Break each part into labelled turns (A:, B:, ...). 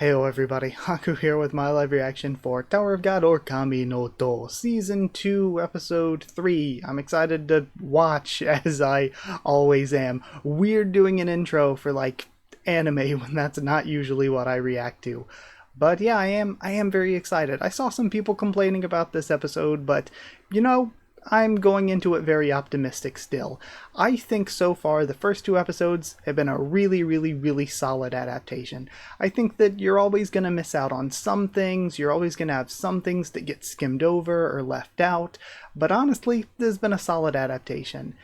A: Heyo everybody, Haku here with my live reaction for Tower of God or Kami no To, Season 2, Episode 3. I'm excited to watch, as I always am. Weird doing an intro for, like, anime when that's not usually what I react to. But yeah, I am very excited. I saw some people complaining about this episode, but, you know, I'm going into it very optimistic still. I think so far the first two episodes have been a really solid adaptation. I think that you're always going to miss out on some things, you're always going to have some things that get skimmed over or left out, but honestly, this has been a solid adaptation.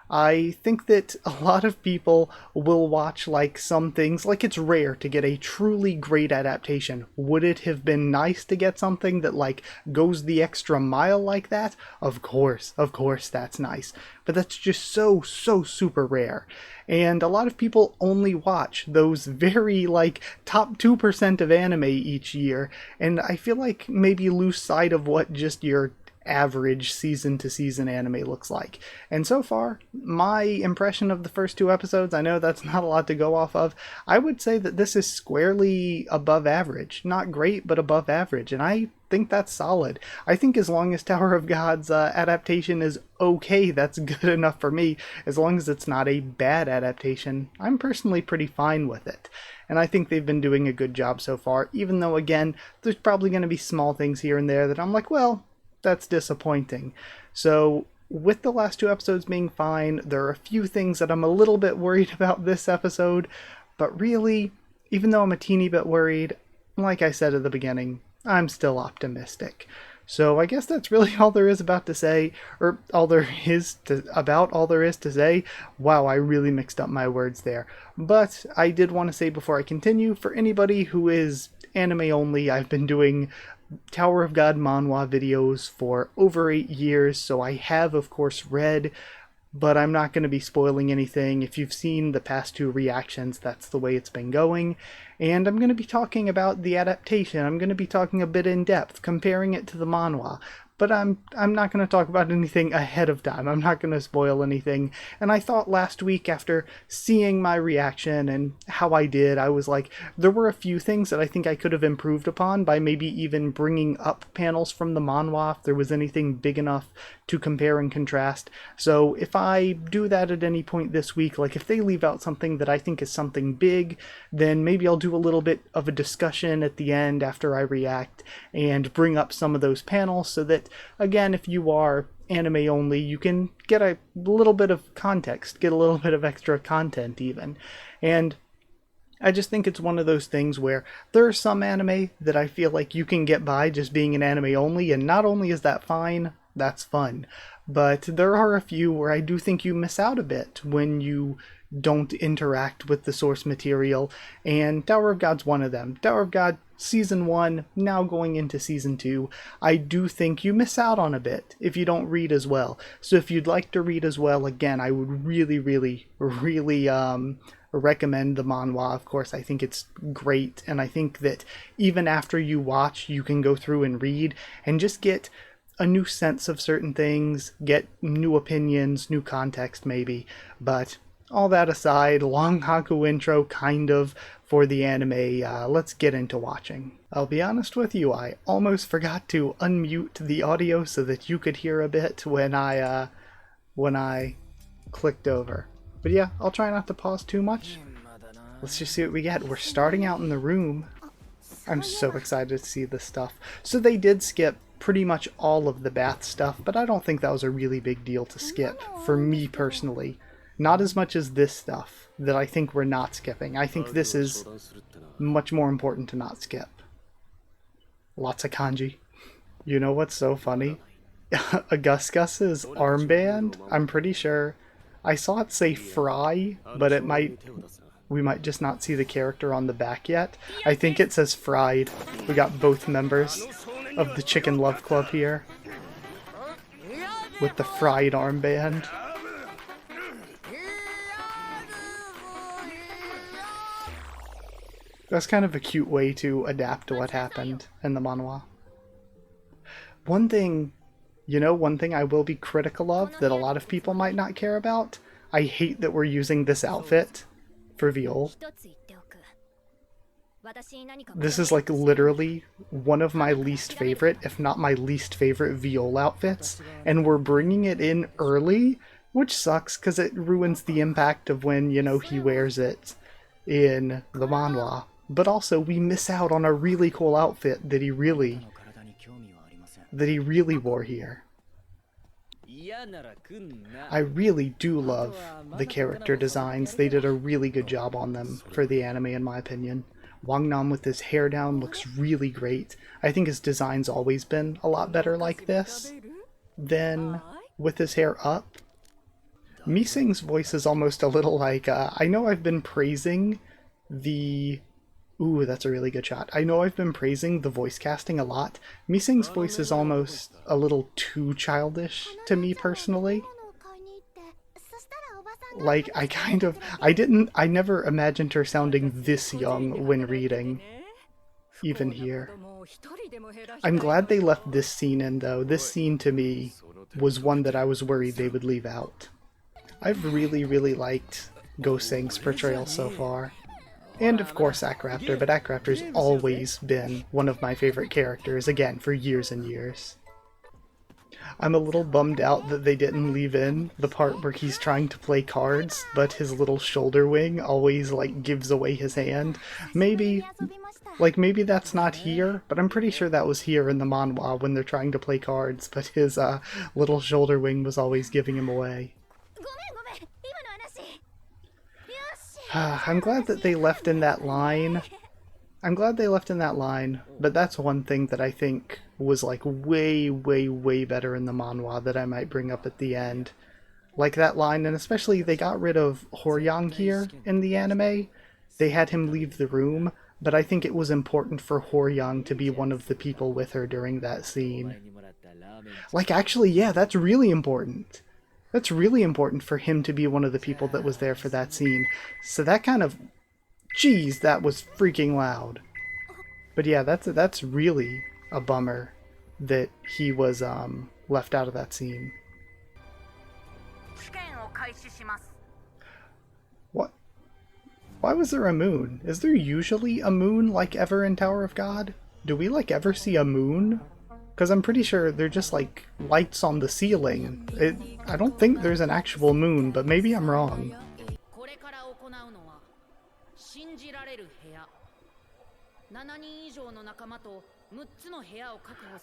A: I think that a lot of people will watch like some things, like it's rare to get a truly great adaptation. Would it have been nice to get something that like goes the extra mile like that? Of course that's nice. But that's just so super rare. And a lot of people only watch those very like top 2% of anime each year, and I feel like maybe lose sight of what just your average season to season anime looks like. And so far, my impression of the first two episodes, I know that's not a lot to go off of, I would say that this is squarely above average. Not great, but above average, and I think that's solid. I think as long as Tower of God's adaptation is okay, that's good enough for me. As long as it's not a bad adaptation, I'm personally pretty fine with it. And I think they've been doing a good job so far, even though, again, there's probably going to be small things here and there that I'm like, well, that's disappointing. So with the last two episodes being fine, there are a few things that I'm a little bit worried about this episode, but really, even though I'm a teeny bit worried, like I said at the beginning, I'm still optimistic. So I guess that's really all there is about to say, or all there is to say. Wow, I really mixed up my words there. But I did want to say before I continue, for anybody who is anime only, I've been doing Tower of God manhwa videos for over 8 years, so I have of course read, but I'm not going to be spoiling anything. If you've seen the past two reactions, that's the way it's been going. And I'm going to be talking about the adaptation. I'm going to be talking a bit in depth, comparing it to the manhwa. But I'm not going to talk about anything ahead of time. I'm not going to spoil anything. And I thought last week, after seeing my reaction and how I did, I was like, there were a few things that I think I could have improved upon by maybe even bringing up panels from the manhwa if there was anything big enough to compare and contrast. So if I do that at any point this week, like if they leave out something that I think is something big, then maybe I'll do a little bit of a discussion at the end after I react and bring up some of those panels so that, again, if you are anime only, you can get a little bit of context, get a little bit of extra content even. And I just think it's one of those things where there are some anime that I feel like you can get by just being an anime only, and not only is that fine, that's fun, but there are a few where I do think you miss out a bit when you don't interact with the source material, and Tower of God's one of them. Tower of God Season 1, now going into Season 2, I do think you miss out on a bit if you don't read as well. So if you'd like to read as well, again, I would really recommend the manhwa. Of course, I think it's great, and I think that even after you watch, you can go through and read and just get a new sense of certain things, get new opinions, new context maybe. But all that aside, long Haku intro kind of for the anime, let's get into watching. I'll be honest with you, I almost forgot to unmute the audio so that you could hear a bit when I clicked over. But yeah, I'll try not to pause too much. Let's just see what we get. We're starting out in the room. I'm so excited to see this stuff. So they did skip pretty much all of the bath stuff, but I don't think that was a really big deal to skip, for me personally. Not as much as this stuff that I think we're not skipping. I think this is much more important to not skip. Lots of kanji. You know what's so funny? Gus's armband, I'm pretty sure I saw it say fry, but we might just not see the character on the back yet. I think it says fried. We got both members of the Chicken Love Club here with the fried armband. That's kind of a cute way to adapt to what happened in the manhwa. One thing I will be critical of that a lot of people might not care about, I hate that we're using this outfit for Viol. This is like literally one of my least favorite, if not my least favorite Viol outfits, and we're bringing it in early, which sucks because it ruins the impact of when, you know, he wears it in the manhwa. But also, we miss out on a really cool outfit that he really wore here. I really do love the character designs. They did a really good job on them for the anime, in my opinion. Wangnam with his hair down looks really great. I think his design's always been a lot better like this than with his hair up. Mising's voice is almost a little like, I know I've been praising the... Ooh, that's a really good shot. I know I've been praising the voice casting a lot. Mising's voice is almost a little too childish to me personally. Like, I never imagined her sounding this young when reading, even here. I'm glad they left this scene in, though. This scene, to me, was one that I was worried they would leave out. I've really, really liked Go-Seng's portrayal so far. And of course Akraptor, but Akraptor's always been one of my favorite characters, again, for years and years. I'm a little bummed out that they didn't leave in the part where he's trying to play cards, but his little shoulder wing always, like, gives away his hand. Maybe that's not here, but I'm pretty sure that was here in the manhwa when they're trying to play cards, but his little shoulder wing was always giving him away. I'm glad that they left in that line. But that's one thing that I think was like way, way, way better in the manhwa that I might bring up at the end. Like that line, and especially they got rid of Horyang here in the anime. They had him leave the room, but I think it was important for Horyang to be one of the people with her during that scene. Like, actually, yeah, that's really important. That's really important for him to be one of the people that was there for that scene. So that kind of... Jeez, that was freaking loud. But yeah, that's really a bummer that he was left out of that scene. What? Why was there a moon? Is there usually a moon like ever in Tower of God? Do we like ever see a moon? Because I'm pretty sure they're just like lights on the ceiling. I don't think there's an actual moon, but maybe I'm wrong.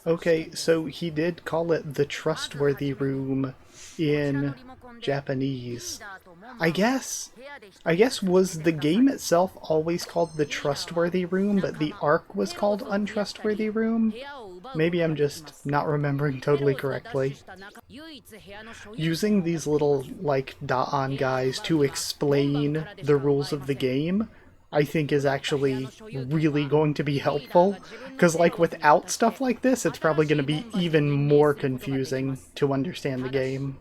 A: Okay, so he did call it the trustworthy room in Japanese. I guess was the game itself always called the trustworthy room, but the arc was called untrustworthy room? Maybe I'm just not remembering totally correctly. Using these little, like, Da'an guys to explain the rules of the game, I think is actually really going to be helpful, because like without stuff like this, it's probably going to be even more confusing to understand the game.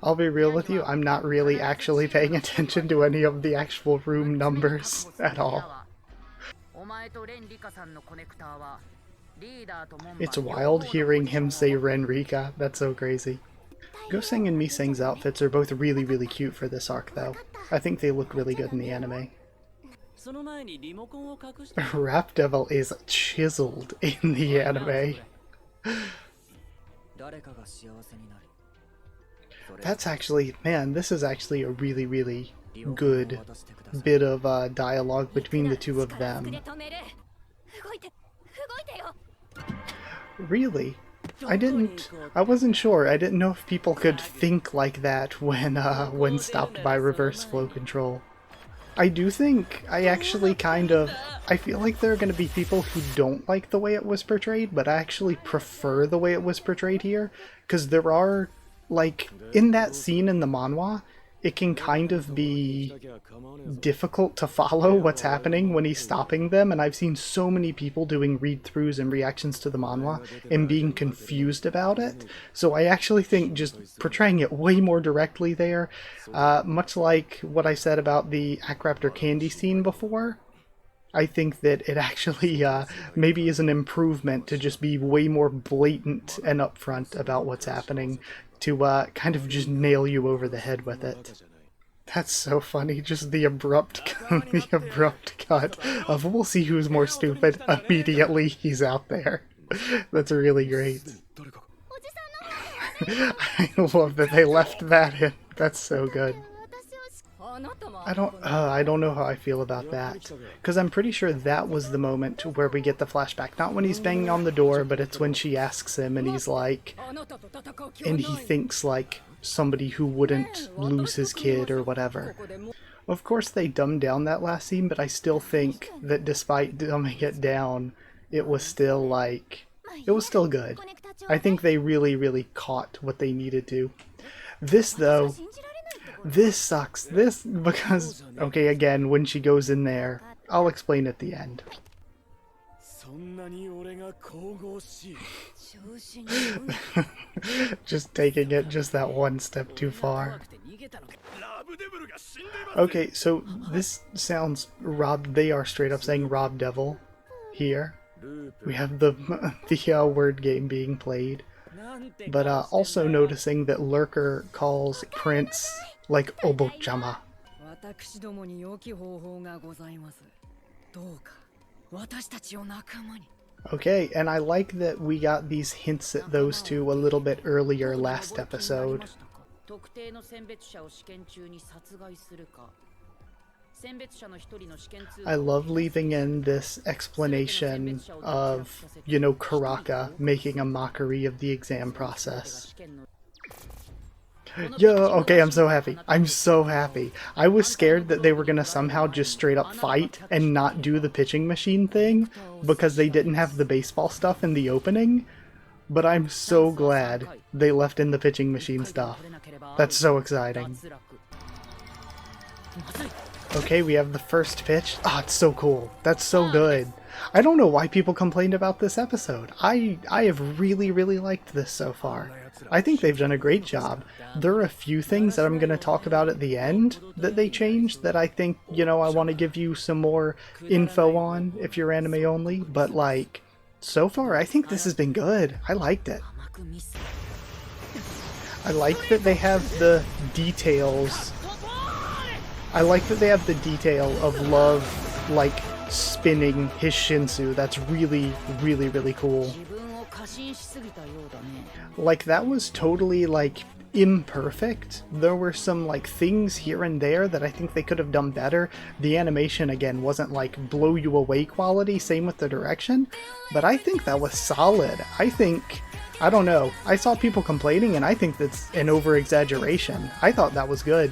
A: I'll be real with you, I'm not really actually paying attention to any of the actual room numbers at all. It's wild hearing him say Renrika, that's so crazy. Go-Seng and Mising's outfits are both really, really cute for this arc though. I think they look really good in the anime. Rap Devil is chiseled in the anime. That's actually, man, this is actually a really, really good bit of dialogue between the two of them. Really? I wasn't sure. I didn't know if people could think like that when stopped by reverse flow control. I do think I feel like there are going to be people who don't like the way it was portrayed, but I actually prefer the way it was portrayed here, because there are, like, in that scene in the manhwa, it can kind of be difficult to follow what's happening when he's stopping them, and I've seen so many people doing read-throughs and reactions to the manhwa and being confused about it. So I actually think just portraying it way more directly there, much like what I said about the Akraptor candy scene before, I think that it actually maybe is an improvement to just be way more blatant and upfront about what's happening, to kind of just nail you over the head with it. That's so funny, just the abrupt the abrupt cut of we'll see who's more stupid. Immediately he's out there. That's really great. I love that they left that in. That's so good. I don't know how I feel about that, because I'm pretty sure that was the moment where we get the flashback. Not when he's banging on the door, but it's when she asks him and he's like, and he thinks like somebody who wouldn't lose his kid or whatever. Of course they dumbed down that last scene, but I still think that despite dumbing it down, it was still like, it was still good. I think they really caught what they needed to. This though, this sucks. This, because, okay, again, when she goes in there, I'll explain at the end. Just taking it just that one step too far. Okay, so this sounds they are straight up saying Rob Devil here. We have the word game being played. But also noticing that Lurker calls Prince like Obo-chama. Okay, and I like that we got these hints at those two a little bit earlier last episode. I love leaving in this explanation of, you know, Karaka making a mockery of the exam process. Yo, okay, I'm so happy. I'm so happy. I was scared that they were gonna somehow just straight up fight and not do the pitching machine thing because they didn't have the baseball stuff in the opening, but I'm so glad they left in the pitching machine stuff. That's so exciting. Okay, we have the first pitch. Ah, it's so cool. That's so good. I don't know why people complained about this episode. I have really liked this so far. I think they've done a great job. There are a few things that I'm going to talk about at the end that they changed that I think, you know, I want to give you some more info on if you're anime only, but like, so far I think this has been good. I liked it. I like that they have the details. I like that they have the detail of Love, like, spinning his Shinsu. That's really cool. Like, that was totally, like, imperfect. There were some, like, things here and there that I think they could have done better. The animation, again, wasn't, like, blow you away quality, same with the direction, but I think that was solid. I don't know, I saw people complaining and I think that's an over-exaggeration. I thought that was good.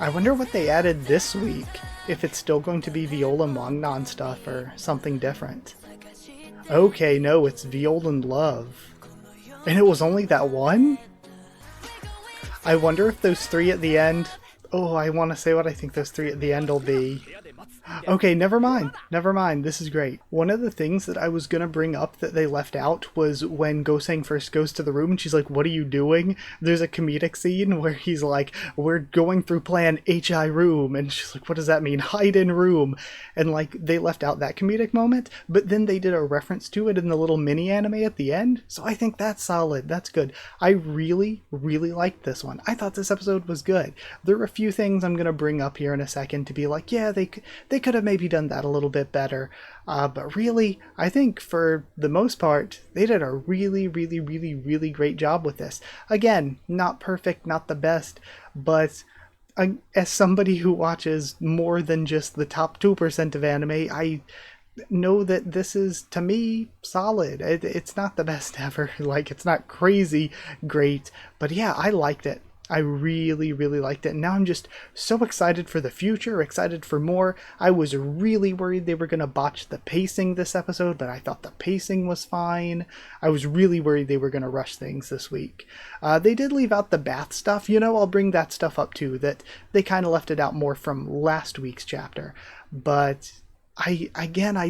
A: I wonder what they added this week, if it's still going to be Viola Mongnon stuff or something different. Okay, no, it's Violan Love. And it was only that one? I wonder if those three at the end... Oh, I want to say what I think those three at the end will be. Okay, never mind. Never mind. This is great. One of the things that I was going to bring up that they left out was when Gosang first goes to the room and she's like, what are you doing? There's a comedic scene where he's like, we're going through plan HI room. And she's like, what does that mean? Hide in room. And like, they left out that comedic moment, but then they did a reference to it in the little mini anime at the end. So I think that's solid. That's good. I really liked this one. I thought this episode was good. There are a few things I'm going to bring up here in a second to be like, yeah, they could have maybe done that a little bit better. But really, I think for the most part, they did a really great job with this. Again, not perfect, not the best, but as somebody who watches more than just the top 2% of anime, I know that this is, to me, solid. It's not the best ever. Like, it's not crazy great, but yeah, I liked it. I really liked it. And now I'm just so excited for the future, excited for more. I was really worried they were going to botch the pacing this episode, but I thought the pacing was fine. I was really worried they were going to rush things this week. They did leave out the bath stuff. You know, I'll bring that stuff up too, that they kind of left it out more from last week's chapter. But I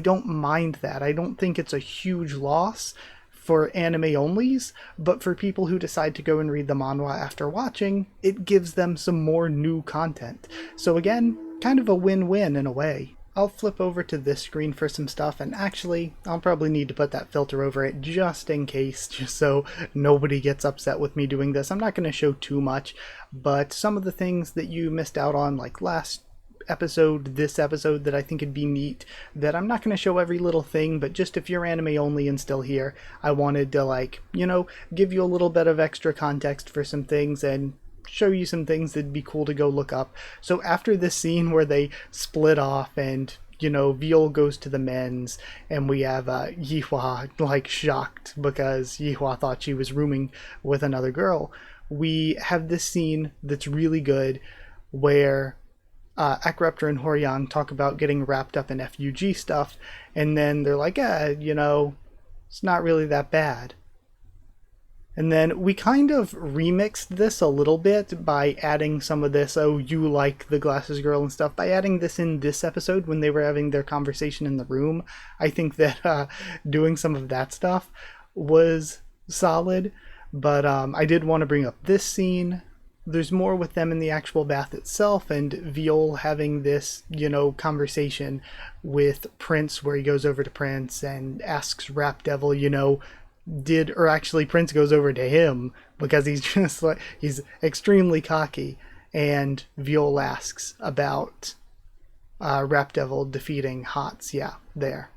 A: don't mind that. I don't think it's a huge loss for anime onlys, but for people who decide to go and read the manhwa after watching, it gives them some more new content. So again, kind of a win-win in a way. I'll flip over to this screen for some stuff, and actually, I'll probably need to put that filter over it just in case, just so nobody gets upset with me doing this. I'm not going to show too much, but some of the things that you missed out on, like last episode, this episode, that I think would be neat, that I'm not going to show every little thing, but just if you're anime only and still here, I wanted to, like, you know, give you a little bit of extra context for some things and show you some things that'd be cool to go look up. So after this scene where they split off and, you know, Viol goes to the men's, and we have Yihua like shocked because Yihua thought she was rooming with another girl, we have this scene that's really good where Akraptor and Horyang talk about getting wrapped up in FUG stuff, and then they're like, you know, it's not really that bad. And then we kind of remixed this a little bit by adding some of this, oh, you like the glasses girl and stuff, by adding this in this episode when they were having their conversation in the room. I think that doing some of that stuff was solid, but I did want to bring up this scene. There's more with them in the actual bath itself, and Viol having this, you know, conversation with Prince where he goes over to Prince and asks Rap Devil, you know, actually Prince goes over to him because he's just like, he's extremely cocky, and Viol asks about Rap Devil defeating Hots. Yeah, there.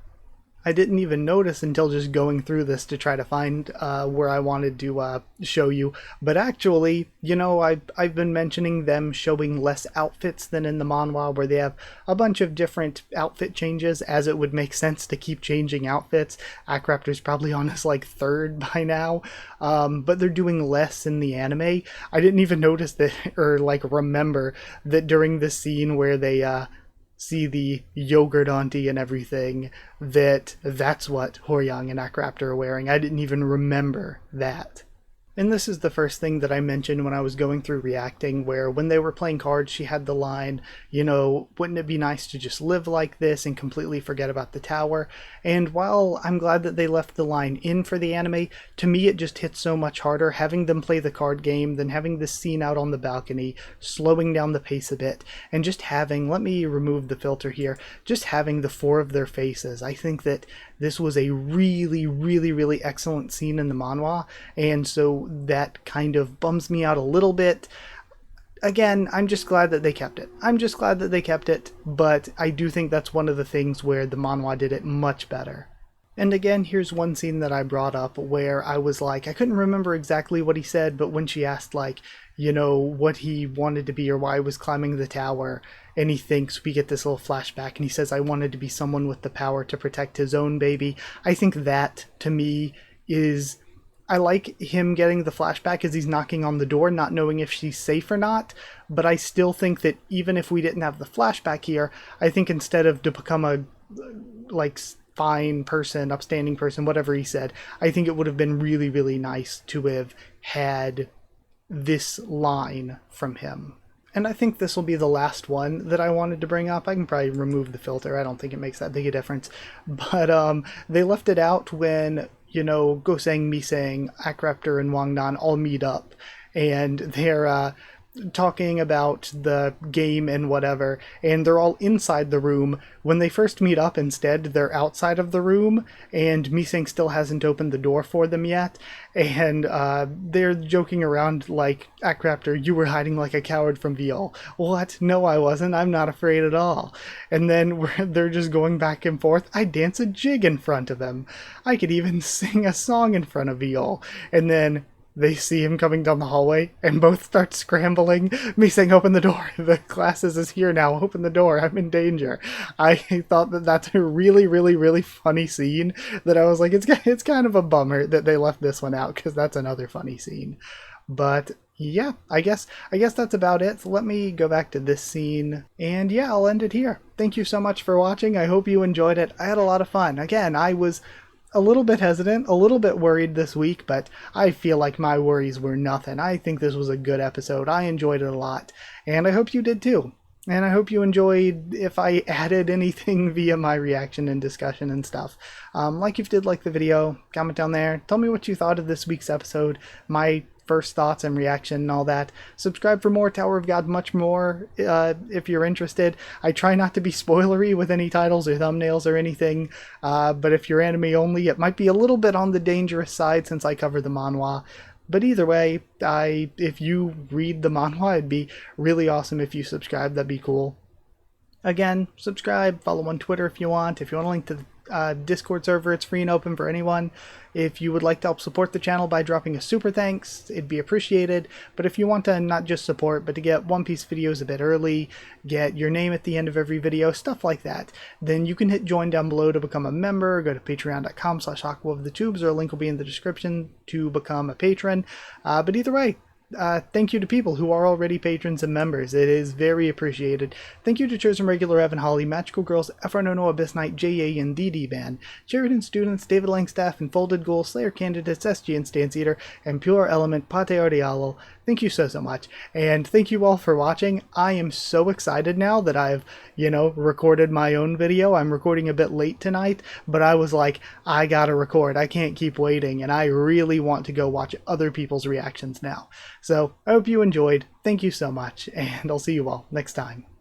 A: I didn't even notice until just going through this to try to find where I wanted to show you. But actually, you know, I've been mentioning them showing less outfits than in the manhwa, where they have a bunch of different outfit changes, as it would make sense to keep changing outfits. Akraptor's probably on his like third by now, but they're doing less in the anime. I didn't even notice that, or like remember that during the scene where they see the yogurt auntie and everything, that's what Horyang and Akraptor are wearing. I didn't even remember that. And this is the first thing that I mentioned when I was going through reacting, where when they were playing cards, she had the line, you know, wouldn't it be nice to just live like this and completely forget about the tower? And while I'm glad that they left the line in for the anime, to me it just hits so much harder having them play the card game than having this scene out on the balcony, slowing down the pace a bit, and just having, let me remove the filter here, just having the four of their faces. I think that this was a really, really, really excellent scene in the manhwa, and so that kind of bums me out a little bit. Again, I'm just glad that they kept it. But I do think that's one of the things where the manhwa did it much better. And again, here's one scene that I brought up where I was like, I couldn't remember exactly what he said, but when she asked, like, you know, what he wanted to be or why he was climbing the tower, and he thinks, we get this little flashback, and he says, I wanted to be someone with the power to protect his own baby. I think that, to me, is, I like him getting the flashback as he's knocking on the door, not knowing if she's safe or not, but I still think that even if we didn't have the flashback here, I think instead of to become a, like, fine person, upstanding person, whatever he said, I think it would have been really, really nice to have had this line from him. And I think this will be the last one that I wanted to bring up. I can probably remove the filter. I don't think it makes that big a difference. But they left it out when, you know, Goseng, Miseng, Akraptor, and Wangnan all meet up. And they're talking about the game and whatever, and they're all inside the room. When they first meet up, instead, they're outside of the room, and Miseng still hasn't opened the door for them yet, and they're joking around like, Akraptor, you were hiding like a coward from Viol. What? No, I wasn't. I'm not afraid at all. And then they're just going back and forth. I dance a jig in front of him. I could even sing a song in front of Viol. And then they see him coming down the hallway, and both start scrambling. Me saying, open the door. The glasses is here now. Open the door. I'm in danger. I thought that that's a really, really, really funny scene that I was like, it's kind of a bummer that they left this one out, because that's another funny scene. But yeah, I guess that's about it. So let me go back to this scene, and yeah, I'll end it here. Thank you so much for watching. I hope you enjoyed it. I had a lot of fun. Again, I was a little bit hesitant, a little bit worried this week, but I feel like my worries were nothing. I think this was a good episode. I enjoyed it a lot, and I hope you did too. And I hope you enjoyed if I added anything via my reaction and discussion and stuff. Like if you did like the video, comment down there. Tell me what you thought of this week's episode. My first thoughts and reaction and all that. Subscribe for more Tower of God, much more, if you're interested. I try not to be spoilery with any titles or thumbnails or anything, but if you're anime only, it might be a little bit on the dangerous side since I cover the manhwa. But either way, if you read the manhwa, it'd be really awesome if you subscribe. That'd be cool. Again, subscribe, follow on Twitter if you want. If you want a link to the Discord server, it's free and open for anyone. If you would like to help support the channel by dropping a super thanks, it'd be appreciated. But if you want to not just support, but to get One Piece videos a bit early, get your name at the end of every video, stuff like that, then you can hit join down below to become a member. Go to patreon.com/Haku of the Tubes, or a link will be in the description to become a patron. But either way, thank you to people who are already patrons and members. It is very appreciated. Thank you to Chosen Regular Evan Holly, Magical Girls, FR Abyss Knight, JA and DD Band, Sheridan Students, David Langstaff, and Folded Goal, Slayer Candidates, SG and Stance Eater, and Pure Element, Pate Ardialo. Thank you so much. And thank you all for watching. I am so excited now that I've, recorded my own video. I'm recording a bit late tonight, but I was like, I gotta record. I can't keep waiting, and I really want to go watch other people's reactions now. So I hope you enjoyed. Thank you so much, and I'll see you all next time.